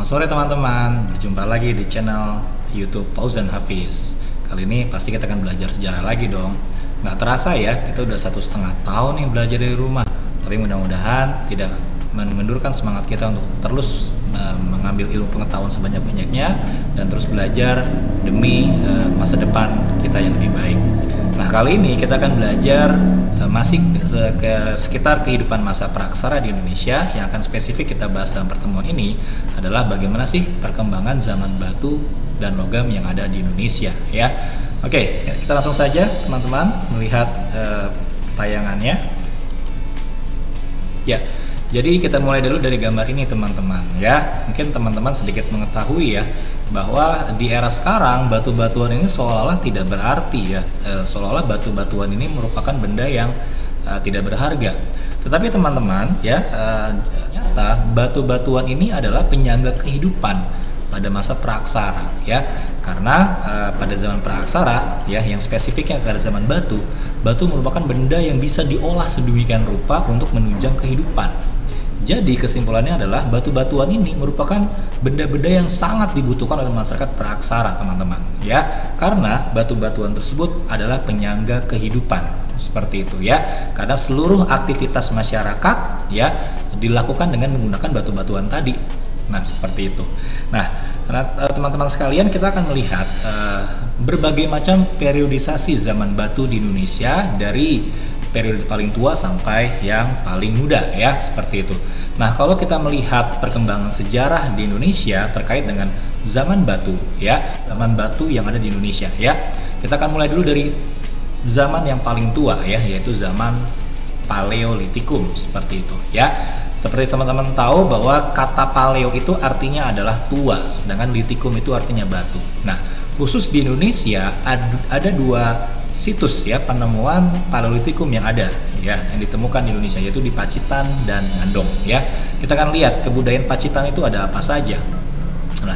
Selamat sore teman-teman, berjumpa lagi di channel YouTube Fauzan Hafiz. Kali ini pasti kita akan belajar sejarah lagi dong. Nggak terasa ya, kita udah 1,5 tahun nih belajar dari rumah. Tapi mudah-mudahan tidak mengendurkan semangat kita untuk terus mengambil ilmu pengetahuan sebanyak-banyaknya dan terus belajar demi masa depan kita yang lebih baik. Nah, kali ini kita akan belajar masih sekitar kehidupan masa praksara di Indonesia. Yang akan spesifik kita bahas dalam pertemuan ini adalah bagaimana sih perkembangan zaman batu dan logam yang ada di Indonesia ya. Oke, kita langsung saja teman-teman melihat tayangannya. Ya. Jadi kita mulai dulu dari gambar ini teman-teman ya. Mungkin teman-teman sedikit mengetahui ya bahwa di era sekarang batu-batuan ini seolah-olah tidak berarti ya. Seolah-olah batu-batuan ini merupakan benda yang tidak berharga. Tetapi teman-teman ya, ternyata batu-batuan ini adalah penyangga kehidupan pada masa praksara ya. Karena pada zaman praksara ya, yang spesifiknya pada zaman batu merupakan benda yang bisa diolah sedemikian rupa untuk menunjang kehidupan. Jadi kesimpulannya adalah batu-batuan ini merupakan benda-benda yang sangat dibutuhkan oleh masyarakat praksara teman-teman ya, karena batu-batuan tersebut adalah penyangga kehidupan seperti itu ya, karena seluruh aktivitas masyarakat ya dilakukan dengan menggunakan batu-batuan tadi. Nah seperti itu. Nah teman-teman sekalian, kita akan melihat berbagai macam periodisasi zaman batu di Indonesia dari periode paling tua sampai yang paling muda ya, seperti itu. Nah, kalau kita melihat perkembangan sejarah di Indonesia terkait dengan zaman batu ya, zaman batu yang ada di Indonesia ya. Kita akan mulai dulu dari zaman yang paling tua ya, yaitu zaman Paleolitikum seperti itu ya. Seperti teman-teman tahu bahwa kata paleo itu artinya adalah tua, sedangkan litikum itu artinya batu. Nah, khusus di Indonesia ada dua situs ya penemuan Paleolitikum yang ada ya, yang ditemukan di Indonesia, yaitu di Pacitan dan Ngandong ya. Kita akan lihat kebudayaan Pacitan itu ada apa saja. Nah,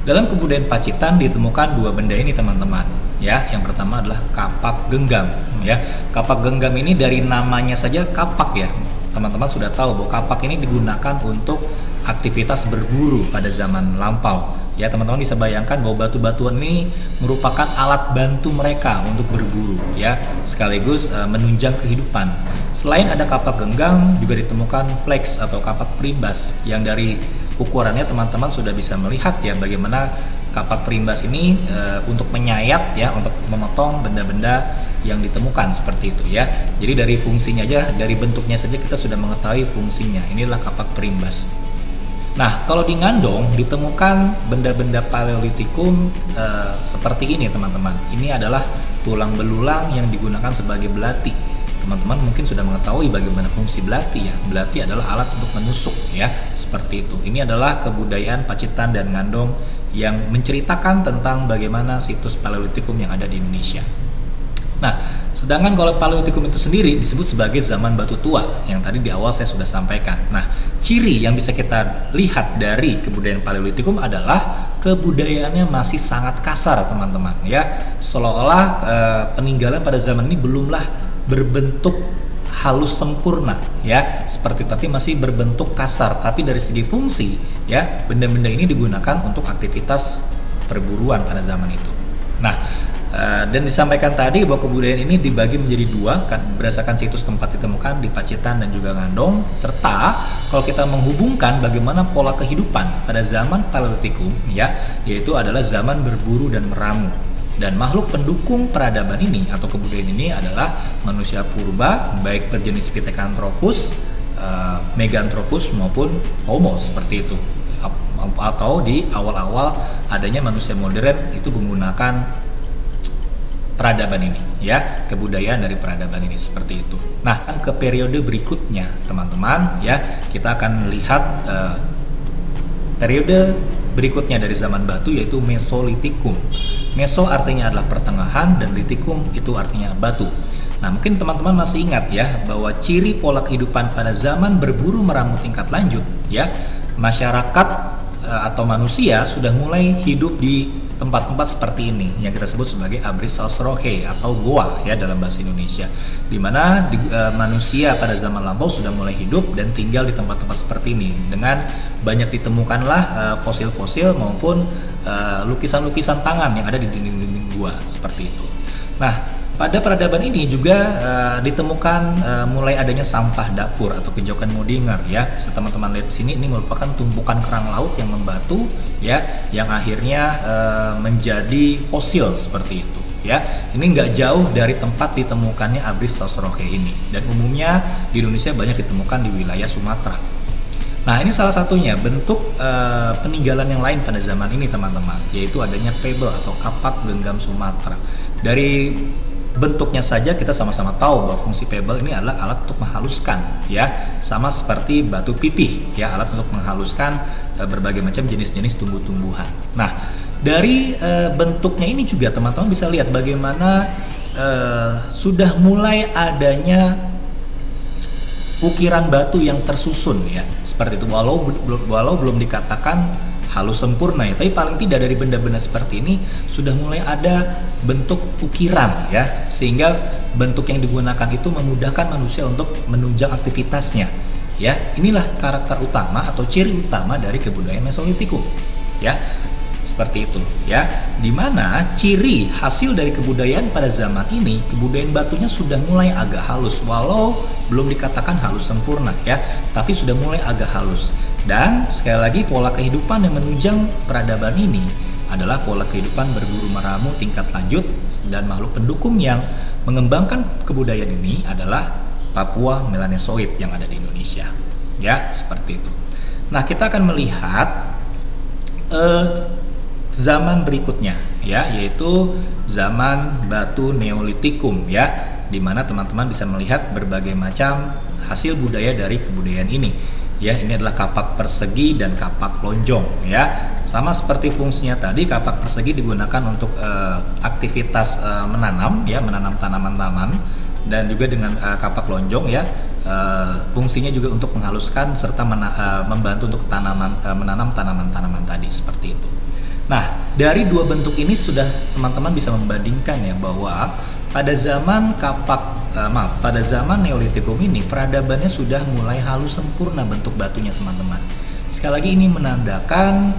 dalam kebudayaan Pacitan ditemukan dua benda ini teman-teman ya. Yang pertama adalah kapak genggam ya. Kapak genggam ini dari namanya saja kapak ya. Teman-teman sudah tahu bahwa kapak ini digunakan untuk aktivitas berburu pada zaman lampau. Ya, teman-teman bisa bayangkan bahwa batu-batuan ini merupakan alat bantu mereka untuk berburu ya, sekaligus menunjang kehidupan. Selain ada kapak genggam, juga ditemukan flex atau kapak perimbas yang dari ukurannya teman-teman sudah bisa melihat ya bagaimana kapak perimbas ini untuk menyayat ya, untuk memotong benda-benda yang ditemukan seperti itu ya. Jadi dari fungsinya aja, dari bentuknya saja kita sudah mengetahui fungsinya. Inilah kapak perimbas. Nah, kalau di Ngandong ditemukan benda-benda Paleolitikum seperti ini teman-teman. Ini adalah tulang belulang yang digunakan sebagai belati. Teman-teman mungkin sudah mengetahui bagaimana fungsi belati ya. Belati adalah alat untuk menusuk ya, seperti itu. Ini adalah kebudayaan Pacitan dan Ngandong yang menceritakan tentang bagaimana situs Paleolitikum yang ada di Indonesia. Nah, sedangkan kalau Paleolitikum itu sendiri disebut sebagai zaman batu tua yang tadi di awal saya sudah sampaikan. Nah, ciri yang bisa kita lihat dari kebudayaan Paleolitikum adalah kebudayaannya masih sangat kasar teman-teman ya. Seolah-olah peninggalan pada zaman ini belumlah berbentuk halus sempurna ya, seperti tapi masih berbentuk kasar. Tapi dari segi fungsi ya, benda-benda ini digunakan untuk aktivitas perburuan pada zaman itu. Nah, dan disampaikan tadi bahwa kebudayaan ini dibagi menjadi dua kan, berdasarkan situs tempat ditemukan di Pacitan dan juga Ngandong, serta kalau kita menghubungkan bagaimana pola kehidupan pada zaman Paleolitikum ya, yaitu adalah zaman berburu dan meramu. Dan makhluk pendukung peradaban ini atau kebudayaan ini adalah manusia purba, baik berjenis Pithecanthropus, Meganthropus maupun Homo seperti itu. Atau di awal-awal adanya manusia modern itu menggunakan peradaban ini ya, kebudayaan dari peradaban ini seperti itu. Nah, ke periode berikutnya teman-teman ya, kita akan melihat periode berikutnya dari zaman batu, yaitu Mesolitikum. Meso artinya adalah pertengahan dan litikum itu artinya batu. Nah, mungkin teman-teman masih ingat ya bahwa ciri pola kehidupan pada zaman berburu meramu tingkat lanjut ya, masyarakat atau manusia sudah mulai hidup di tempat-tempat seperti ini yang kita sebut sebagai Abris Sausroke atau goa ya dalam bahasa Indonesia, di mana manusia pada zaman lampau sudah mulai hidup dan tinggal di tempat-tempat seperti ini dengan banyak ditemukanlah fosil-fosil maupun lukisan-lukisan tangan yang ada di dinding-dinding gua seperti itu. Nah, pada peradaban ini juga ditemukan mulai adanya sampah dapur atau kejokan Modinger ya. Bisa teman-teman lihat di sini, ini merupakan tumpukan kerang laut yang membatu ya, yang akhirnya menjadi fosil seperti itu ya. Ini nggak jauh dari tempat ditemukannya Abris Sausroke ini, dan umumnya di Indonesia banyak ditemukan di wilayah Sumatera. Nah, ini salah satunya bentuk peninggalan yang lain pada zaman ini teman-teman, yaitu adanya pebble atau kapak genggam Sumatera. Dari bentuknya saja kita sama-sama tahu bahwa fungsi pebble ini adalah alat untuk menghaluskan ya, sama seperti batu pipih ya, alat untuk menghaluskan berbagai macam jenis-jenis tumbuh-tumbuhan. Nah, dari bentuknya ini juga teman-teman bisa lihat bagaimana sudah mulai adanya ukiran batu yang tersusun ya, seperti itu. Walau belum dikatakan halus sempurna ya, tapi paling tidak dari benda-benda seperti ini sudah mulai ada bentuk ukiran ya, sehingga bentuk yang digunakan itu memudahkan manusia untuk menunjang aktivitasnya ya. Inilah karakter utama atau ciri utama dari kebudayaan Mesolitikum ya, seperti itu ya, dimana ciri hasil dari kebudayaan pada zaman ini, kebudayaan batunya sudah mulai agak halus, walau belum dikatakan halus sempurna ya, tapi sudah mulai agak halus. Dan sekali lagi, pola kehidupan yang menunjang peradaban ini adalah pola kehidupan berburu meramu tingkat lanjut, dan makhluk pendukung yang mengembangkan kebudayaan ini adalah Papua Melanesoid yang ada di Indonesia ya, seperti itu. Nah, kita akan melihat zaman berikutnya ya, yaitu zaman batu Neolitikum ya, di mana teman-teman bisa melihat berbagai macam hasil budaya dari kebudayaan ini ya. Ini adalah kapak persegi dan kapak lonjong ya. Sama seperti fungsinya tadi, kapak persegi digunakan untuk aktivitas menanam ya, menanam tanaman-tanaman, dan juga dengan kapak lonjong ya, fungsinya juga untuk menghaluskan serta membantu untuk menanam tanaman-tanaman tadi, seperti itu. Nah, dari dua bentuk ini sudah teman-teman bisa membandingkan ya, bahwa pada zaman pada zaman Neolitikum ini peradabannya sudah mulai halus sempurna bentuk batunya teman-teman. Sekali lagi, ini menandakan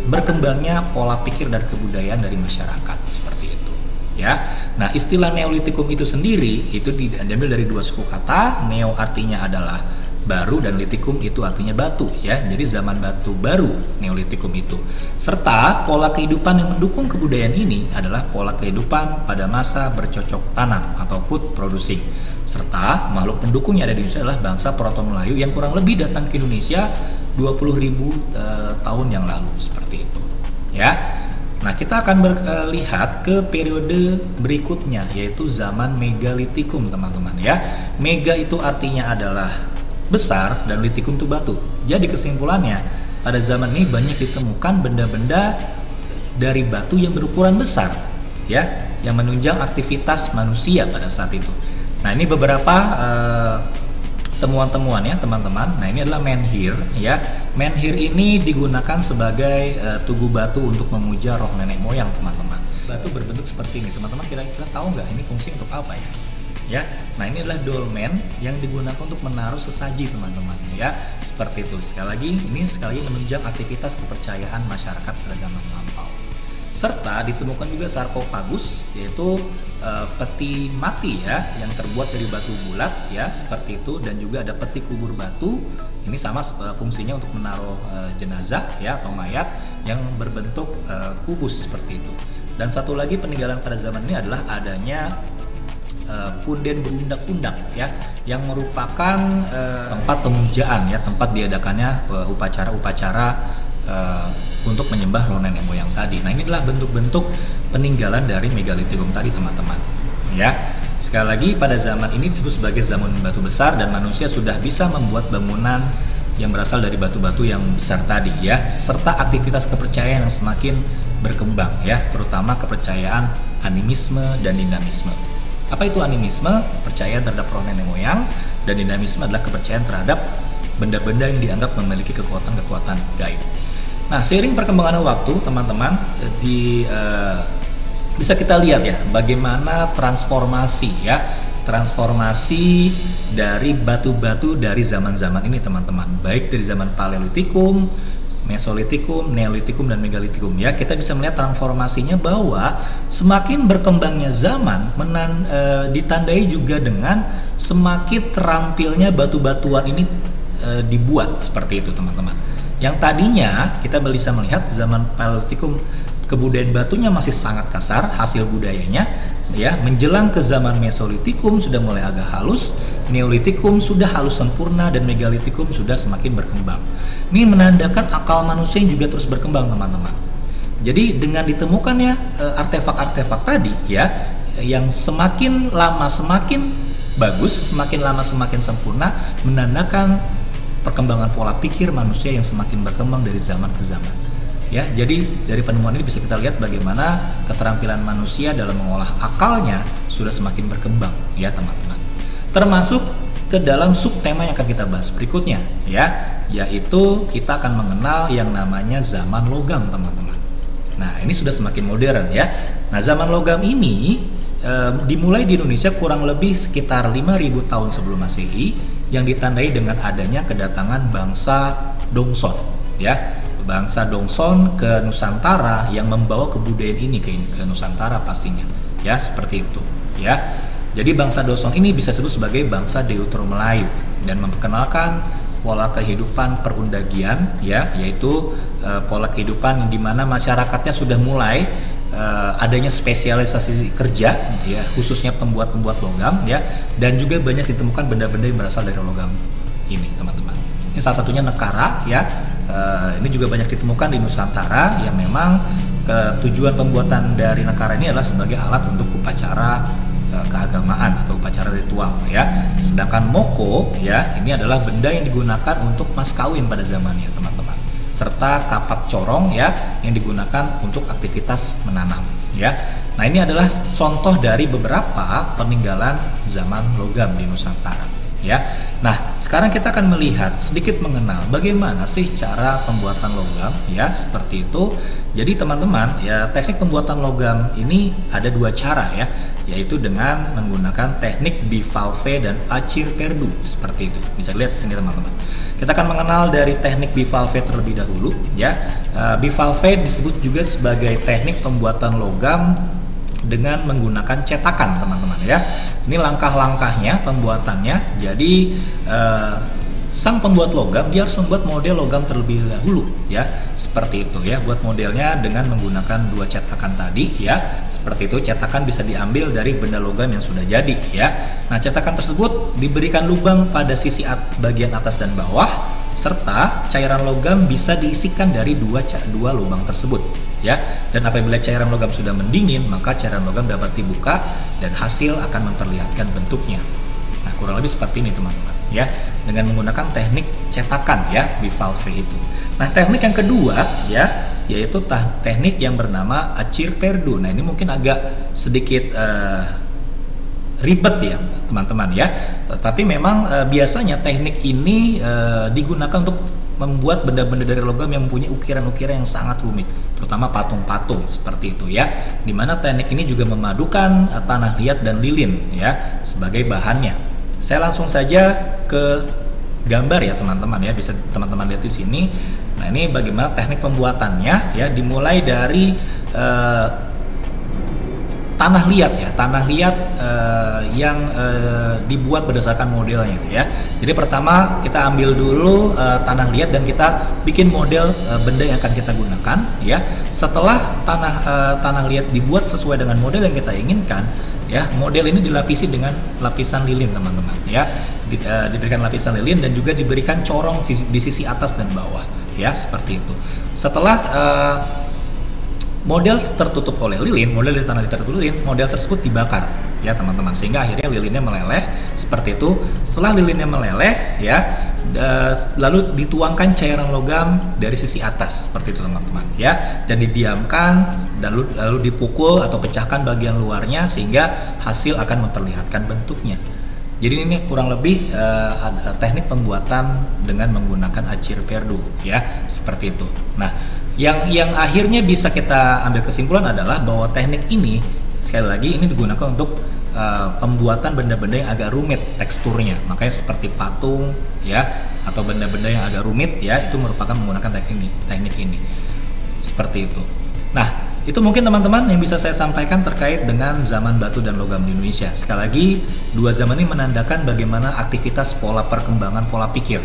berkembangnya pola pikir dan kebudayaan dari masyarakat, seperti itu ya. Nah, istilah Neolitikum itu sendiri itu diambil dari dua suku kata. Neo artinya adalah baru, dan litikum itu artinya batu ya. Jadi zaman batu baru Neolitikum itu. Serta pola kehidupan yang mendukung kebudayaan ini adalah pola kehidupan pada masa bercocok tanam atau food producing. Serta makhluk pendukungnya ada di Indonesia adalah bangsa Proto Melayu yang kurang lebih datang ke Indonesia 20.000 tahun yang lalu, seperti itu ya. Nah, kita akan melihat ke periode berikutnya, yaitu zaman Megalitikum teman-teman ya. Mega itu artinya adalah besar, dan litikum itu batu. Jadi kesimpulannya, pada zaman ini banyak ditemukan benda-benda dari batu yang berukuran besar ya, yang menunjang aktivitas manusia pada saat itu. Nah, ini beberapa temuan-temuan ya teman-teman. Nah, ini adalah menhir ya. Menhir ini digunakan sebagai tugu batu untuk memuja roh nenek moyang teman-teman. Batu berbentuk seperti ini teman-teman, kira-kira tahu nggak ini fungsi untuk apa ya? Ya, nah ini adalah dolmen yang digunakan untuk menaruh sesaji teman-teman ya, seperti itu. Sekali lagi, ini sekali menunjang aktivitas kepercayaan masyarakat pada zaman lampau. Serta ditemukan juga sarkofagus, yaitu peti mati ya, yang terbuat dari batu bulat ya, seperti itu. Dan juga ada peti kubur batu, ini sama fungsinya untuk menaruh jenazah ya, atau mayat yang berbentuk kubus, seperti itu. Dan satu lagi peninggalan pada zaman ini adalah adanya punden berundak-undak ya, yang merupakan tempat pemujaan ya, tempat diadakannya upacara-upacara untuk menyembah roh nenek moyang tadi. Nah, ini adalah bentuk-bentuk peninggalan dari Megalitikum tadi teman-teman ya. Sekali lagi, pada zaman ini disebut sebagai zaman batu besar, dan manusia sudah bisa membuat bangunan yang berasal dari batu-batu yang besar tadi ya, serta aktivitas kepercayaan yang semakin berkembang ya, terutama kepercayaan animisme dan dinamisme. Apa itu animisme? Percaya terhadap roh nenek moyang, dan dinamisme adalah kepercayaan terhadap benda-benda yang dianggap memiliki kekuatan-kekuatan gaib. Nah, seiring perkembangan waktu, teman-teman, bisa kita lihat ya bagaimana transformasi dari batu-batu dari zaman-zaman ini, teman-teman. Baik dari zaman Paleolitikum, Mesolitikum, Neolitikum, dan Megalitikum ya. Kita bisa melihat transformasinya bahwa semakin berkembangnya zaman ditandai juga dengan semakin terampilnya batu-batuan ini dibuat seperti itu, teman-teman. Yang tadinya kita bisa melihat zaman Paleolitikum kebudayaan batunya masih sangat kasar hasil budayanya ya, menjelang ke zaman Mesolitikum sudah mulai agak halus, Neolitikum sudah halus sempurna, dan Megalitikum sudah semakin berkembang. Ini menandakan akal manusia yang juga terus berkembang, teman-teman. Jadi dengan ditemukannya artefak-artefak tadi ya, yang semakin lama semakin bagus, semakin lama semakin sempurna, menandakan perkembangan pola pikir manusia yang semakin berkembang dari zaman ke zaman. Ya, jadi dari penemuan ini bisa kita lihat bagaimana keterampilan manusia dalam mengolah akalnya sudah semakin berkembang, ya teman-teman. Termasuk ke dalam subtema yang akan kita bahas berikutnya, ya, yaitu kita akan mengenal yang namanya zaman logam, teman-teman. Nah, ini sudah semakin modern ya. Nah, zaman logam ini dimulai di Indonesia kurang lebih sekitar 5.000 tahun sebelum Masehi, yang ditandai dengan adanya kedatangan bangsa Dongson, ya. Bangsa Dongson ke Nusantara yang membawa kebudayaan ini ke Nusantara pastinya, ya, seperti itu, ya. Jadi bangsa Dongson ini bisa disebut sebagai bangsa Deutero Melayu dan memperkenalkan pola kehidupan perundagian, ya, yaitu pola kehidupan di mana masyarakatnya sudah mulai adanya spesialisasi kerja, ya, khususnya pembuat logam, ya, dan juga banyak ditemukan benda-benda yang berasal dari logam ini, teman-teman. Ini salah satunya nekara, ya. Ini juga banyak ditemukan di Nusantara yang memang tujuan pembuatan dari nekara ini adalah sebagai alat untuk upacara keagamaan atau upacara ritual, ya. Sedangkan moko, ya, ini adalah benda yang digunakan untuk mas kawin pada zamannya, teman-teman. Serta kapak corong, ya, yang digunakan untuk aktivitas menanam, ya. Nah, ini adalah contoh dari beberapa peninggalan zaman logam di Nusantara, ya. Nah, sekarang kita akan melihat sedikit mengenal bagaimana sih cara pembuatan logam, ya, seperti itu. Jadi teman-teman, ya, teknik pembuatan logam ini ada dua cara, ya, yaitu dengan menggunakan teknik bivalve dan acir perdu, seperti itu. Bisa lihat sini, teman-teman. Kita akan mengenal dari teknik bivalve terlebih dahulu, ya. Bivalve disebut juga sebagai teknik pembuatan logam dengan menggunakan cetakan, teman-teman, ya. Ini langkah-langkahnya pembuatannya. Jadi sang pembuat logam dia harus membuat model logam terlebih dahulu, ya, seperti itu, ya. Buat modelnya dengan menggunakan dua cetakan tadi, ya, seperti itu. Cetakan bisa diambil dari benda logam yang sudah jadi, ya. Nah, cetakan tersebut diberikan lubang pada sisi bagian atas dan bawah, serta cairan logam bisa diisikan dari dua lubang tersebut, ya. Dan apabila cairan logam sudah mendingin, maka cairan logam dapat dibuka dan hasil akan memperlihatkan bentuknya. Nah, kurang lebih seperti ini, teman-teman, ya, dengan menggunakan teknik cetakan, ya, bivalve itu. Nah, teknik yang kedua, ya, yaitu teknik yang bernama acir perdu. Nah, ini mungkin agak sedikit ribet, ya, teman-teman, ya. Tapi memang biasanya teknik ini digunakan untuk membuat benda-benda dari logam yang mempunyai ukiran-ukiran yang sangat rumit, terutama patung-patung seperti itu, ya. Dimana teknik ini juga memadukan tanah liat dan lilin, ya, sebagai bahannya. Saya langsung saja ke gambar, ya, teman-teman, ya. Bisa teman-teman lihat di sini. Nah, ini bagaimana teknik pembuatannya, ya. Dimulai dari tanah liat, ya, tanah liat yang dibuat berdasarkan modelnya, ya. Jadi pertama kita ambil dulu tanah liat dan kita bikin model benda yang akan kita gunakan, ya. Setelah tanah liat dibuat sesuai dengan model yang kita inginkan, ya, model ini dilapisi dengan lapisan lilin, teman-teman, ya. Diberikan lapisan lilin dan juga diberikan corong di sisi atas dan bawah, ya, seperti itu. Setelah model tertutup oleh lilin, model di tanah tertutup lilin, model tersebut dibakar, ya, teman-teman, sehingga akhirnya lilinnya meleleh seperti itu. Setelah lilinnya meleleh, ya, lalu dituangkan cairan logam dari sisi atas seperti itu, teman-teman, ya, dan didiamkan dan lalu dipukul atau pecahkan bagian luarnya sehingga hasil akan memperlihatkan bentuknya. Jadi ini kurang lebih teknik pembuatan dengan menggunakan acir perdu, ya, seperti itu. Nah, Yang akhirnya bisa kita ambil kesimpulan adalah bahwa teknik ini sekali lagi ini digunakan untuk pembuatan benda-benda yang agak rumit teksturnya. Makanya seperti patung ya, atau benda-benda yang agak rumit ya, itu merupakan menggunakan teknik ini. Seperti itu. Nah, itu mungkin teman-teman yang bisa saya sampaikan terkait dengan zaman batu dan logam di Indonesia. Sekali lagi, dua zaman ini menandakan bagaimana aktivitas pola perkembangan pola pikir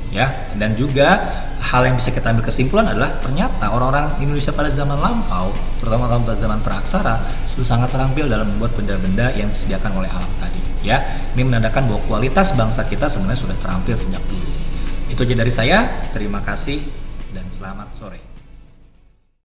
ya, dan juga hal yang bisa kita ambil kesimpulan adalah ternyata orang-orang Indonesia pada zaman lampau, terutama pada zaman praaksara, sudah sangat terampil dalam membuat benda-benda yang disediakan oleh alam tadi ya. Ini menandakan bahwa kualitas bangsa kita sebenarnya sudah terampil sejak dulu. Itu aja dari saya, terima kasih dan selamat sore.